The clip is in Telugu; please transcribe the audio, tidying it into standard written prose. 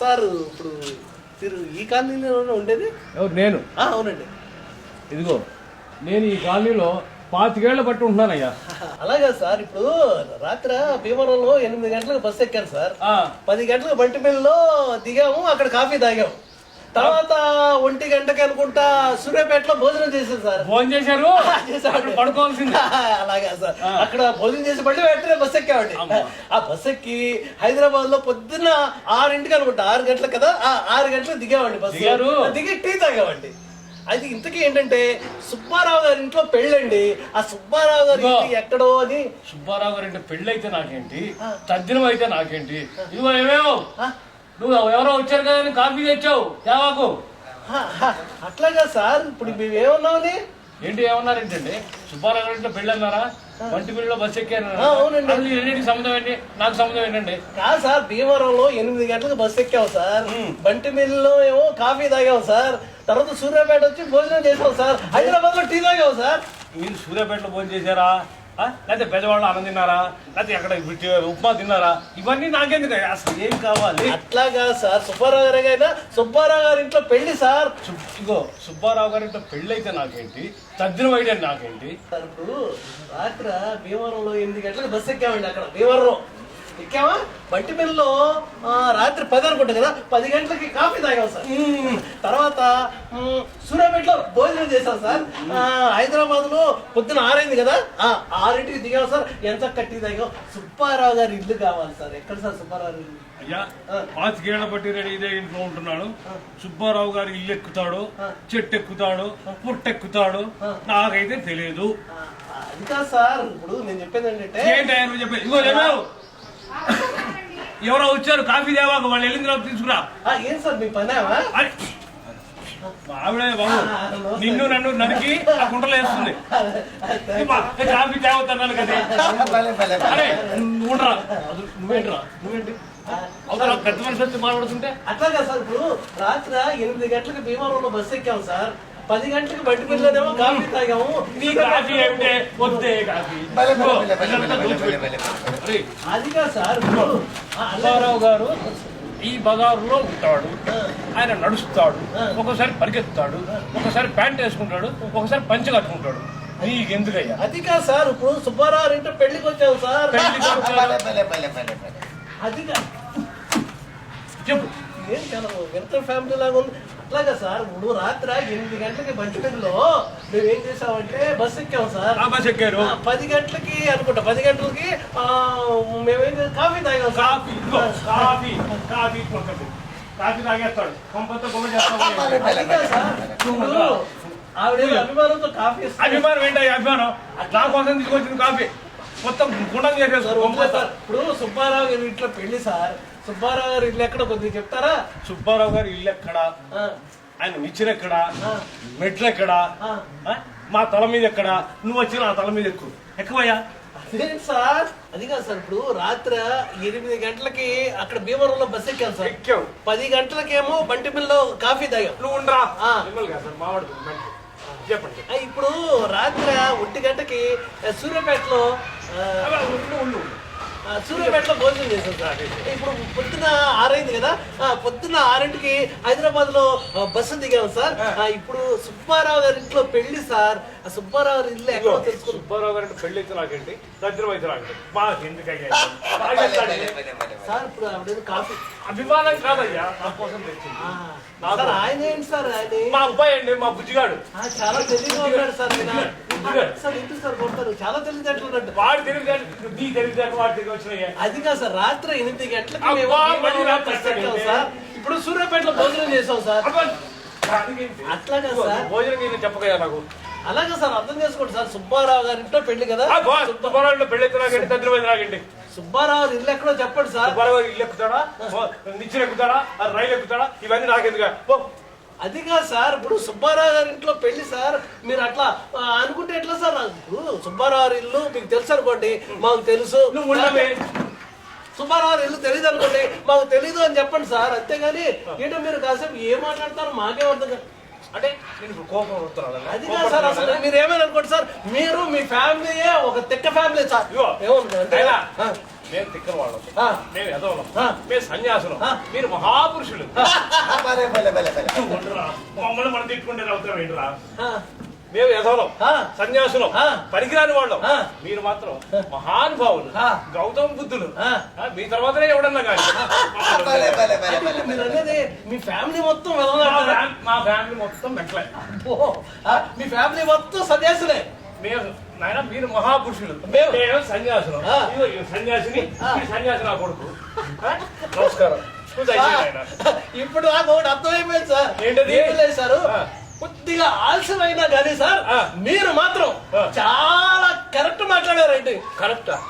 సార్ ఇప్పుడు మీరు ఈ కాలనీలో ఉండేది? ఎవరు? నేను. అవునండి. ఇదిగో నేను ఈ కాలనీలో 25 ఏళ్ల బట్టి ఉంటున్నానయ్యా. అలాగా సార్. ఇప్పుడు రాత్రి భీమవరంలో 8 గంటలకు బస్సు ఎక్కాను సార్. 10 గంటలకు బంటిమిల్లిలో దిగాము, అక్కడ కాఫీ తాగాము. తర్వాత 1 గంటకి అనుకుంటా సూర్యాపేటలో భోజనం చేశాను సార్. భోజనం చేశారు? పడుకోవాల్సింది. అలాగా సార్. అక్కడ భోజనం చేసి మళ్ళీ వెంటనే బస్సు ఎక్కామండి. ఆ బస్సు ఎక్కి హైదరాబాద్ లో పొద్దున్న 6 అనుకుంటా, 6 గంటలకు కదా, 6 గంటలకు దిగామండి. బస్సు దిగి టీ తాగామండి. అది ఇంతకీ ఏంటంటే సుబ్బారావు గారి ఇంట్లో పెళ్ళండి. ఆ సుబ్బారావు గారి ఇంటి ఎక్కడో అని. సుబ్బారావు గారి ఇంట్లో పెళ్ళి అయితే నాకేంటి, తద్దినం అయితే నాకేంటి? ఇదిగో ఏమేమో నువ్వు ఎవరో వచ్చారు కదా అని కాఫీ తెచ్చావు తేవాకు. అట్లాగా సార్. ఇప్పుడు మేము ఏమన్నామని ఏంటి ఏమన్నారేంటండి? సుబ్బారావు గారి ఇంట్లో పెళ్ళి అన్నారా? బంటిమిల్లిలో బస్సు ఎక్కారు. అవునండి. రెండింటికి సంబంధం ఏంటి? నాకు సంబంధం ఏంటండి? కాదు సార్, భీమవరంలో 8 గంటలకు బస్సు ఎక్కాము సార్. బంటిమిల్లిలో ఏమో కాఫీ తాగాము సార్. తర్వాత సూర్యాపేట వచ్చి భోజనం చేసాం సార్. హైదరాబాద్ లో టీ తాగాము సార్. మీరు సూర్యాపేటలో భోజనం చేశారా? లేకపోతే పెద్దవాళ్ళు అన్నం తిన్నారా? లేకపోతే అక్కడ ఉప్మా తిన్నారా? ఇవన్నీ నాకెందుకు? అసలు ఏం కావాలి? అట్లాగా సార్. సుబ్బారావు గారైనా సుబ్బారావు గారి ఇంట్లో పెళ్లి సార్. ఇగో సుబ్బారావు గారి ఇంట్లో పెళ్లి అయితే నాకేంటి, తద్దినం అయితే నాకేంటి? సార్ ఇప్పుడు రాత్రి భీమవరంలో 8 గంటలకు బస్సు ఎక్కామండి. అక్కడ భీమవరంలో ఎక్కామా, బంటిమిల్లిలో రాత్రి 10 అనుకుంటా కదా, 10 గంటలకి కాఫీ తాగాం సార్. తర్వాత సూర్యాపేటలో భోజనం చేశాం సార్. హైదరాబాద్ లో పొద్దున 6 కదా, 6కి దిగాం సార్. ఎంత కట్టి తాగాం. సుబ్బారావు గారి ఇల్లు కావాలి సార్. ఎక్కడ సార్ సుబ్బారావు ఇల్లు? అయ్యా 25 ఏళ్ల బట్టి రెడీ ఇదే ఇంట్లో ఉంటున్నాడు. సుబ్బారావు గారి ఇల్లు ఎక్కుతాడు, చెట్టు ఎక్కుతాడు, పుట్టెక్కుతాడు, నాకైతే తెలియదు. అది కాదు సార్. ఇప్పుడు నేను చెప్పేది ఏంటంటే ఏంటి చెప్పేది? ఇగో చెప్పావు, ఎవరో వచ్చారు కాఫీ దేవాకు, వాళ్ళు వెళ్ళిన తర్వాత తీసుకురా. ఏం సార్ మీ పని? ఆవిడే బాబు నిన్ను నన్ను నరికి ఆ కుంటలో వేస్తుంది. కాఫీ తేవద్దన్నాను కదా. అరే నువ్వుండ్రా, నువ్వేంటి పెద్ద మనిషి వచ్చి మాట్లాడుతుంటే? అట్లాగా సార్. ఇప్పుడు రాత్రి 8 గంటలకు భీమవరంలో బస్సు ఎక్కాము సార్. 10 గంటలకు బంటిమిల్లిలోనేమో కాఫీ తాగాము. అది కాదు సార్. సుబ్బారావు గారు ఈ బజారులో ఉంటాడు, ఆయన నడుస్తాడు, ఒకసారి పరిగెత్తాడు, ఒకసారి ప్యాంట్ వేసుకుంటాడు, ఒకసారి పంచె కట్టుకుంటాడు. నీకు ఎందుకయ్యా? అది కాదు సార్. ఇప్పుడు సుబ్బారావు ఇంట్లో పెళ్లికి వచ్చావు సార్. అది కాదు చెప్పు. ఏం చాలా ఎంత ఫ్యామిలీ లాగా ఉంది. అట్లాగా సార్. ఇప్పుడు రాత్రి 8 గంటలకి బంటిమిల్లిలో మేము ఏం చేసామంటే బస్సు ఎక్కాము సార్. బస్సు ఎక్కారు 10 గంటలకి అనుకుంటా. 10 గంటలకి మేమేం కాఫీ తాగాం. కాఫీ కాఫీ కాఫీ కాఫీ తాగేస్తాడు. ఆవిడ అభిమానంతో కాఫీ. అభిమానం ఏంటి? అభిమానం నా కోసం తీసుకొచ్చింది కాఫీ మొత్తం గుండం చేసేస్తారు. ఇప్పుడు సుబ్బారావు గారి ఇంట్లో పెళ్లి సార్. సుబ్బారావు గారి ఇల్లు ఎక్కడ కొద్దిగా చెప్తారా? సుబ్బారావు గారి ఇల్లు ఎక్కడ, ఆయన నిచ్చెన ఎక్కడ, మెట్లు ఎక్కడ, మా తల మీద ఎక్కడ, నువ్వు వచ్చి నా తల మీద ఎక్కువయ్యా. అదేంటి సార్? అది కాదు సార్. ఇప్పుడు రాత్రి 8 గంటలకి అక్కడ భీమవరంలో బస్సు ఎక్కాం సార్. 10 గంటలకేమో బంటిమిల్లిలో కాఫీ తాగాం. నువ్వు ఉండరా మావాడు చెప్పండి. ఇప్పుడు రాత్రి 1 గంటకి సూర్యాపేటలో భోజనం చేశాం సార్. ఇప్పుడు పొద్దున 6 కదా, పొద్దున్న 6కి హైదరాబాద్ లో బస్సు దిగాము సార్. ఇప్పుడు సుబ్బారావు గారి ఇంట్లో పెళ్లి సార్. ఆ సుబ్బారావు గారి ఇల్లు ఎక్కడో తెలుసుకో. సుబ్బారావు గారి పెళ్లి అయితే నాకేంటి, దరిద్రం అయితే నాకేంటి? సార్ ఇప్పుడు ఆవిడ కాఫీ అభిమానం కాదయ్యా, నా కోసం తెచ్చింది. ఆయన ఏంటి సార్? ఆయన మా అబ్బాయి అండి, మా బుజ్జిగాడు. చాలా తెలివిగా ఉన్నాడు సార్. సార్ ఇంటి సార్ కొడతారు. చాలా తెలివితేటలు ఉన్నట్టు. వాడు తెలివితేటలు, నీ తెలివితేటలు వాడు తెలివి వచ్చినాయి. అది కాదు సార్. రాత్రి 8 గంటలకు సార్. ఇప్పుడు సూర్యాపేటలో భోజనం చేసాం సార్. అట్లాగా సార్. భోజనం చెప్పగయా నాకు? అలాగే సార్. అర్థం చేసుకోండి సార్. సుబ్బారావు గారి ఇంట్లో పెళ్లి కదా. సుబ్బారావు ఇంట్లో పెళ్లి అయితే నాకండి, దరిద్రం నాకండి. సుబ్బారావు ఇల్లు ఎక్కడో చెప్పండి సార్. సుబ్బారావు ఇల్లు ఎక్కుతాడా, నిచ్చెన ఎక్కుతాడా, రైలు ఎక్కుతాడా, ఇవన్నీ నాకెందుగా? అది కాదు సార్. ఇప్పుడు సుబ్బారావు గారి ఇంట్లో పెళ్లి సార్. మీరు అట్లా అనుకుంటే ఎట్లా సార్? ఇప్పుడు సుబ్బారావు గారి ఇల్లు మీకు తెలుసు అనుకోండి, మాకు తెలుసు. సుబ్బారావు గారి ఇల్లు తెలియదు అనుకోండి, మాకు తెలీదు అని చెప్పండి సార్. అంతేగాని ఏంటో మీరు కాసేపు ఏం మాట్లాడతారో మాకే అర్థం కాదు. అంటే నేను కోపం వస్తున్నాను. అది కాదు సార్. అసలు మీరు ఏమైనా అనుకోండి సార్. మీరు మీ ఫ్యామిలీయే ఒక తిక్క ఫ్యామిలీ సార్. మేము తిక్కల వాళ్ళం, ఆ. మేము ఎదవలం, ఆ. మేము సన్యాసులం, ఆ. మీరు మహాపురుషులు. భలే భలే భలే భలే ఉండరా, మమ్మల్ని మనం తిట్టుకుంటే అవుతాం ఏంట్రా? ఆ, మేము ఎదవలం, ఆ. సన్యాసులం, ఆ. పనికిరాని వాళ్ళం. ఆ. మీరు మాత్రం మహానుభావులు, ఆ. గౌతమ బుద్ధులు. ఆ. మీ తర్వాతనే ఎవడన్నా కానీ భలే భలే భలే అంటే భలే మీరు అనేది మీ ఫ్యామిలీ మొత్తం మా వెదవలంటారా? మా ఫ్యామిలీ మొత్తం మెట్లే. మీ ఫ్యామిలీ మొత్తం సన్యాసులే. మేము నాయన మీరు మహాపురుషులు, మేము- మేము సన్యాసులం. ఆ. ఇదిగో ఈ సన్యాసిని, ఆ. ఈ సన్యాసి నా కొడుకు. ఆ? నమస్కారం. పూజ అయిపోయింది నాయన. ఇప్పుడు నాకు ఒకటి అర్థమైపోయింది సార్. ఏంటది? ఏం లేదు సార్, ఆ. కొద్దిగా ఆలస్యమైనా కానీ సార్ ఆ. మీరు మాత్రం ఆ. చాలా కరెక్ట్ మాట్లాడారండి. కరెక్టా?